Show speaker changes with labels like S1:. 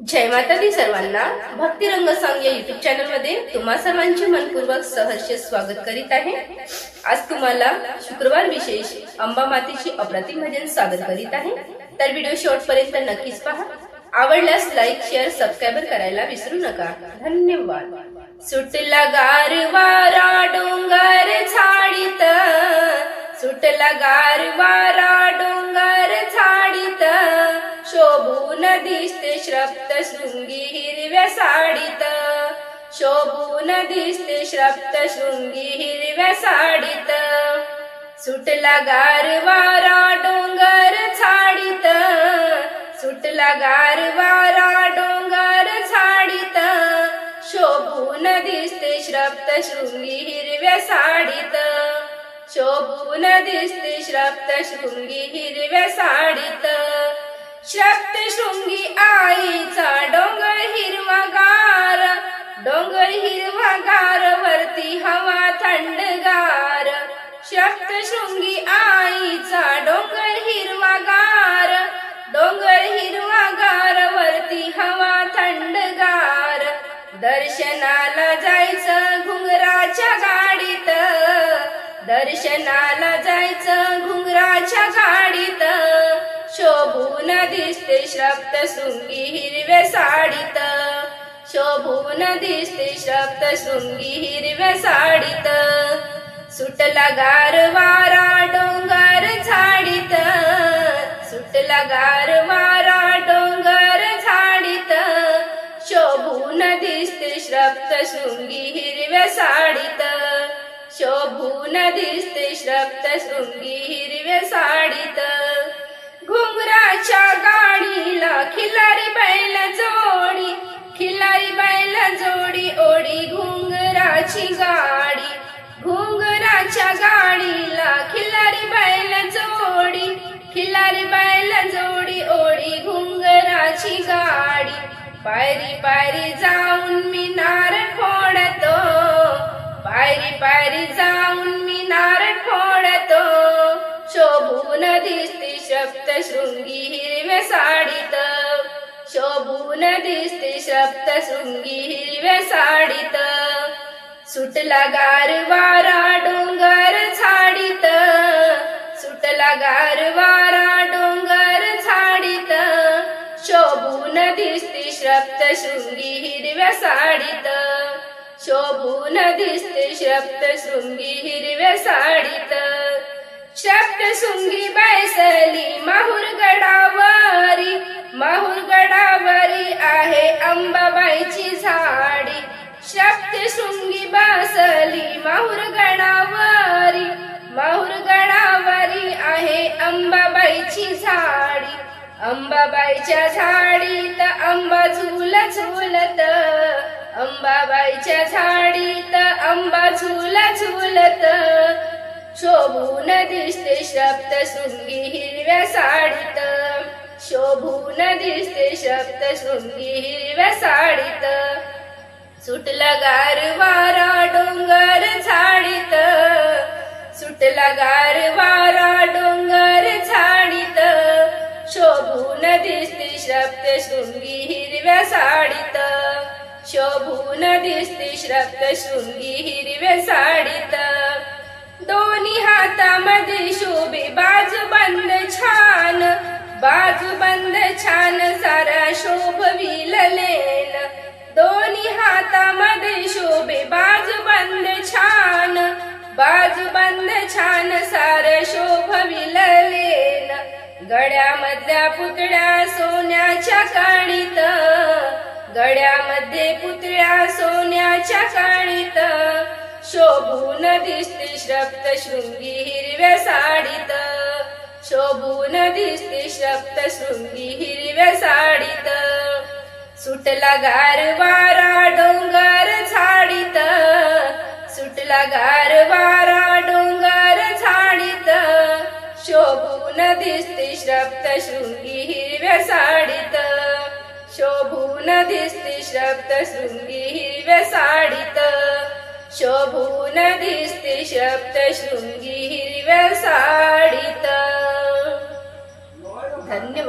S1: जय माता दी सर्वांना. भक्ती रंग सॉंग या युट्यूब चॅनल मध्ये तुम्हा सर्वांचे मनपूर्वक सहर्ष स्वागत करीत आहे. आज तुम्हाला शुक्रवार विशेष अंबा मातेची अप्रतिम भजन सादर करीत आहे. तर व्हिडिओ शेवटपर्यंत नक्कीच पहा. आवडल्यास लाईक शेअर सबस्क्राईब करायला विसरू नका. धन्यवाद. सुटला गारवारा डोंगर झाडीत, सुटला गारवारा डोंगर झाडीत, शोभून दिसते श्रप्त शृंगी हिरव्या साडीत, शोभून दिसते श्रप्त शृंगी हिरव्या साडीत. सुटला गारवारा डोंगर झाडीत, सुटला गारवारा डोंगर झाडीत, शोभून दिसते श्रप्त शृंगी हिरव्या साडीत, शोभून दिसते श्रप्त शृंगी हिरव्या साडीत. श्रप्त शृंगी आईचा डोंगर हिरवागार, डोंगर हिरवागार, वरती हवा थंडगार. श्रप्त शृंगी आईचा डोंगर हिरवागार, डोंगर हिरवागार, वरती हवा थंडगार. दर्शनाला जायचं घुंगराच्या गाडीत, दर्शनाला जायचं घुंगराच्या गाडीत, शोभून दिसते श्रप्त शृंगी हिरव्या साडीत, शोभून दिसते श्रप्त शृंगी हिरव्या साडीत. सुटला गारवारा डोंगर झाडीत, सुटला गारवारा डोंगर झाडीत, शोभून दिसते श्रप्त शृंगी हिरव्या साडीत, शोभून दिसते श्रप्त शृंगी हिरव्या साडीत. घुंगराच्या गाडीला खिलारी बैल जोडी, खिलारी बैल जोडी, ओढी घुंगराची गाडी. घुंगराच्या गाडीला खिलारी बैल जोडी, खिलारी बैल जोडी, ओढी घुंगराची गाडी. पायरी पायरी जाऊन मी नारळ फोडतो, पायरी पायरी जाऊन मी नारळ फोडतो, शोभून दिसते श्रप्त शृंगी हिरव्या साडीत, शोभून दिसते श्रप्त शृंगी हिरव्या साडीत. सुटला गारवारा डोंगर झाडीत, सुटला गारवारा डोंगर झाडीत, शोभून दिसते श्रप्त शृंगी हिरव्या साडीत, शोभून दिसते श्रप्त शृंगी हिरव्या साडीत. श्रप्त शृंगी बैसली माहूर गडावरी, माहूर गडावरी आहे अंबाबाईची झाडी. श्रप्त शृंगी बसली माहूर गडावरी, माहूर गडावरी आहे अंबाबाईची झाडी. अंबाबाईच्या झाडीत आंबा झुल झुलत, अंबाबाईच्या झाडीत आंबा झुल झुलत, शोभून दिसते श्रप्त शृंगी हिरव्या साडीत, शोभून दिसते श्रप्त शृंगी हिरव्या साडीत. सुटला गारवारा डोंगर झाडीत, सुटला गारवारा डोंगर झाडीत, शोभून दिसते श्रप्त शृंगी हिरव्या साडीत, शोभून दिसते श्रप्त शृंगी हिरव्या साडीत. दोन्ही हातामध्ये शोभे बाजूबंद छान, बाजूबंद छान, सारा शोभविल लेन. दोन्ही हातामध्ये शोभे बाजूबंद छान, बाजूबंद छान, सारा शोभविल लेन. गळ्यामधल्या पुतळ्या सोन्याच्या काळीत, गळ्यामध्ये पुतळ्या सोन्याच्या काळीत, शोभून दिसते श्रप्त शृंगी हिरव्या साडीत, शोभून दिसते श्रप्त शृंगी हिरव्या साडीत. सुटला गारवारा डोंगर झाडीत, सुटला गारवारा डोंगर झाडीत, शोभून दिसते श्रप्त शृंगी हिरव्या साडीत, शोभून दिसते श्रप्त शृंगी हिरव्या साडीत, शोभून दिसते श्रप्त शृंगी हिरव्या साडीत. धन्यवाद.